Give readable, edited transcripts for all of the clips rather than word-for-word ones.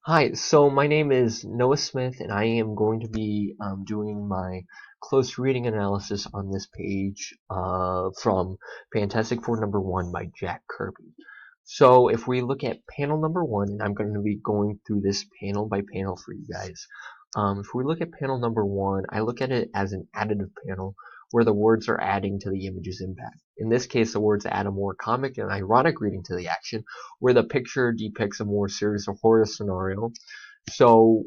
Hi, so my name is Noah Smith, and I am going to be doing my close reading analysis on this page from Fantastic Four #1 by Jack Kirby. So if we look at panel #1, and I'm going to be going through this panel by panel for you guys. If we look at panel #1, I look at it as an additive panel where the words are adding to the image's impact. In this case, the words add a more comic and ironic reading to the action, where the picture depicts a more serious or horror scenario. So,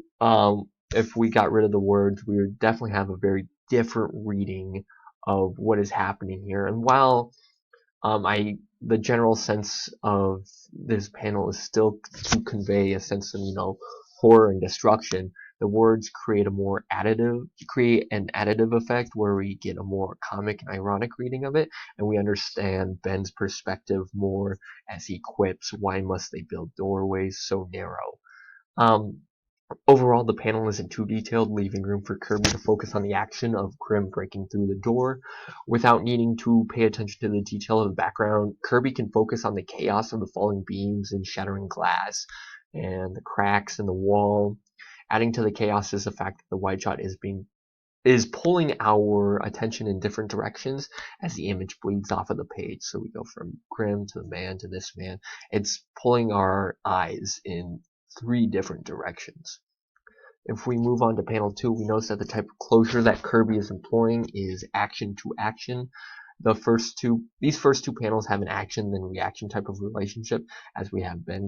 if we got rid of the words, we would definitely have a very different reading of what is happening here. And while the general sense of this panel is still to convey a sense of, horror and destruction, the words create an additive effect where we get a more comic and ironic reading of it, and we understand Ben's perspective more as he quips, "Why must they build doorways so narrow?" Um, Overall, the panel isn't too detailed, leaving room for Kirby to focus on the action of Grim breaking through the door. Without needing to pay attention to the detail of the background, Kirby can focus on the chaos of the falling beams and shattering glass, and the cracks in the wall. Adding to the chaos is the fact that the wide shot is pulling our attention in different directions as the image bleeds off of the page. So we go from Grim to the man to this man. It's pulling our eyes in three different directions. If we move on to panel 2, we notice that the type of closure that Kirby is employing is action to action. These first two panels have an action then reaction type of relationship, as we have Ben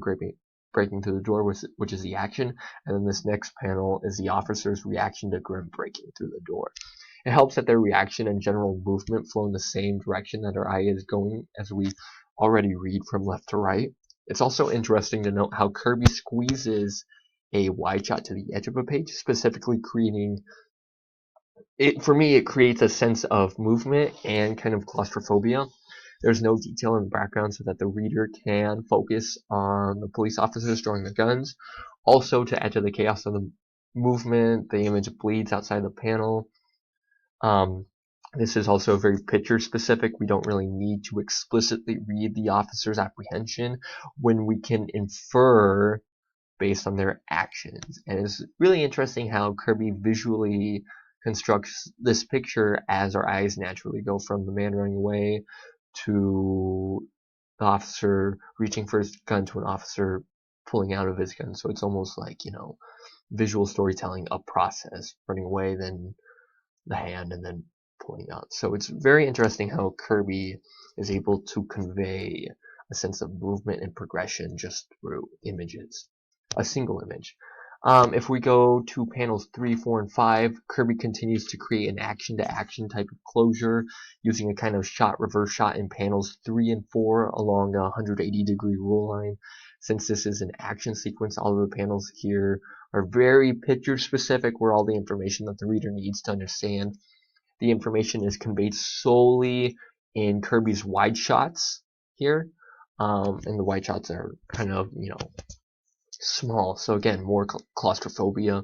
breaking through the door, which is the action, and then this next panel is the officer's reaction to Grim breaking through the door. It helps that their reaction and general movement flow in the same direction that our eye is going, as we already read from left to right. It's also interesting to note how Kirby squeezes a wide shot to the edge of a page, specifically creating it. For me, it creates a sense of movement and kind of claustrophobia. There's no detail in the background so that the reader can focus on the police officers drawing the guns. Also, to add to the chaos of the movement, the image bleeds outside the panel. This is also very picture specific. We don't really need to explicitly read the officer's apprehension when we can infer based on their actions. And it's really interesting how Kirby visually constructs this picture as our eyes naturally go from the man running away to the officer reaching for his gun to an officer pulling out of his gun. So it's almost like, visual storytelling, a process, running away, then the hand, and then pulling out. So it's very interesting how Kirby is able to convey a sense of movement and progression just through images, a single image. If we go to panels 3, 4, and 5, Kirby continues to create an action-to-action type of closure using a kind of reverse shot in panels 3 and 4 along a 180-degree rule line. Since this is an action sequence, all of the panels here are very picture-specific, where all the information that the reader needs to understand. The information is conveyed solely in Kirby's wide shots here, and the wide shots are kind of, small. So again, more claustrophobia.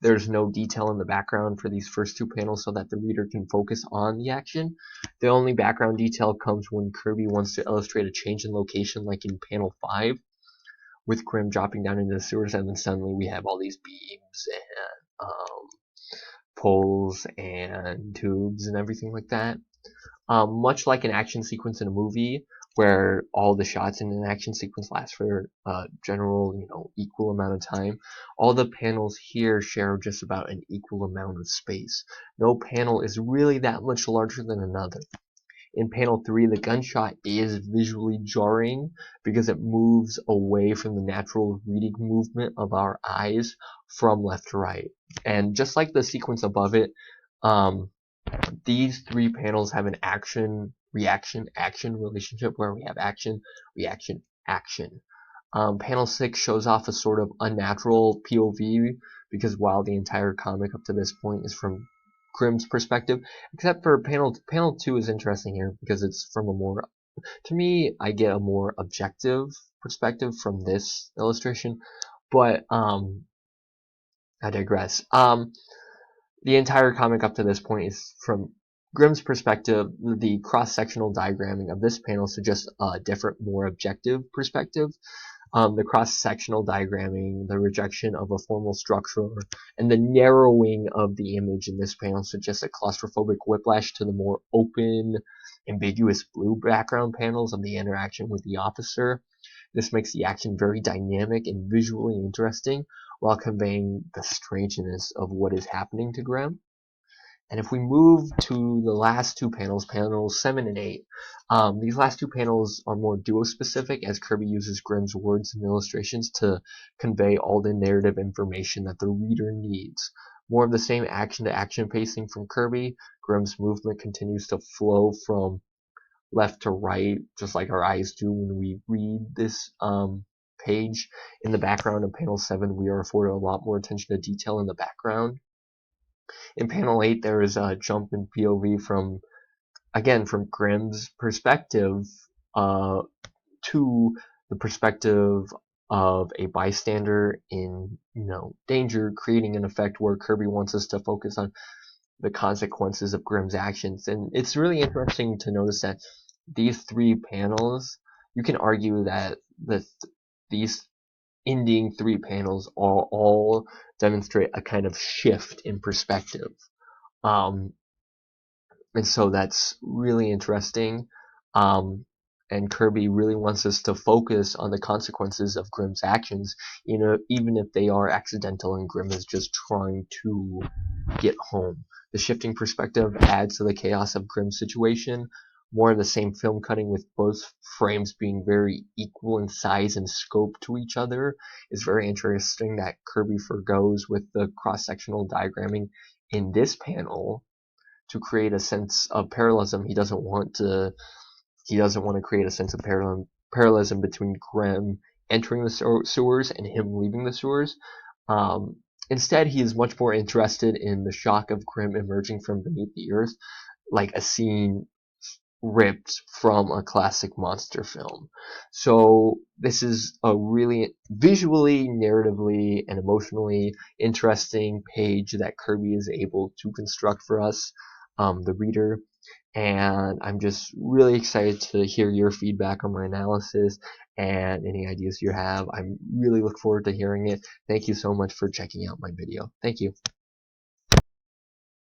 There's no detail in the background for these first two panels so that the reader can focus on the action. The only background detail comes when Kirby wants to illustrate a change in location, like in panel 5, with Grim dropping down into the sewers, and then suddenly we have all these beams and poles and tubes and everything like that. Much like an action sequence in a movie, where all the shots in an action sequence last for a general, equal amount of time, all the panels here share just about an equal amount of space. No panel is really that much larger than another. In panel 3, the gunshot is visually jarring because it moves away from the natural reading movement of our eyes from left to right. And just like the sequence above it, these three panels have an action, reaction, action relationship where we have action, reaction, action. Panel 6 shows off a sort of unnatural POV because while the entire comic up to this point is from Grimm's perspective, except for panel 2 is interesting here because it's from a more, to me, I get a more objective perspective from this illustration, but I digress. The entire comic up to this point is from Grimm's perspective. The cross-sectional diagramming of this panel suggests a different, more objective perspective. The cross-sectional diagramming, the rejection of a formal structure, and the narrowing of the image in this panel suggests a claustrophobic whiplash to the more open, ambiguous blue background panels of the interaction with the officer. This makes the action very dynamic and visually interesting while conveying the strangeness of what is happening to Graham. And if we move to the last two panels, panels 7 and 8, these last two panels are more duo-specific as Kirby uses Grimm's words and illustrations to convey all the narrative information that the reader needs. More of the same action-to-action pacing from Kirby. Grimm's movement continues to flow from left to right, just like our eyes do when we read this page. In the background of panel 7, we are afforded a lot more attention to detail in the background. In panel 8, there is a jump in POV from Grimm's perspective to the perspective of a bystander in danger, creating an effect where Kirby wants us to focus on the consequences of Grimm's actions. And it's really interesting to notice that these three panels, you can argue that these ending three panels all demonstrate a kind of shift in perspective. And so that's really interesting. And Kirby really wants us to focus on the consequences of Grimm's actions, even if they are accidental and Grimm is just trying to get home. The shifting perspective adds to the chaos of Grimm's situation. More of the same film cutting with both frames being very equal in size and scope to each other is very interesting that Kirby forgoes with the cross-sectional diagramming in this panel to create a sense of parallelism. He doesn't want to create a sense of parallelism between Grimm entering the sewers and him leaving the sewers. Instead, he is much more interested in the shock of Grimm emerging from beneath the earth, like a scene ripped from a classic monster film. So this is a really visually, narratively, and emotionally interesting page that Kirby is able to construct for us, the reader. And I'm just really excited to hear your feedback on my analysis and any ideas you have. I really look forward to hearing it. Thank you so much for checking out my video. Thank you.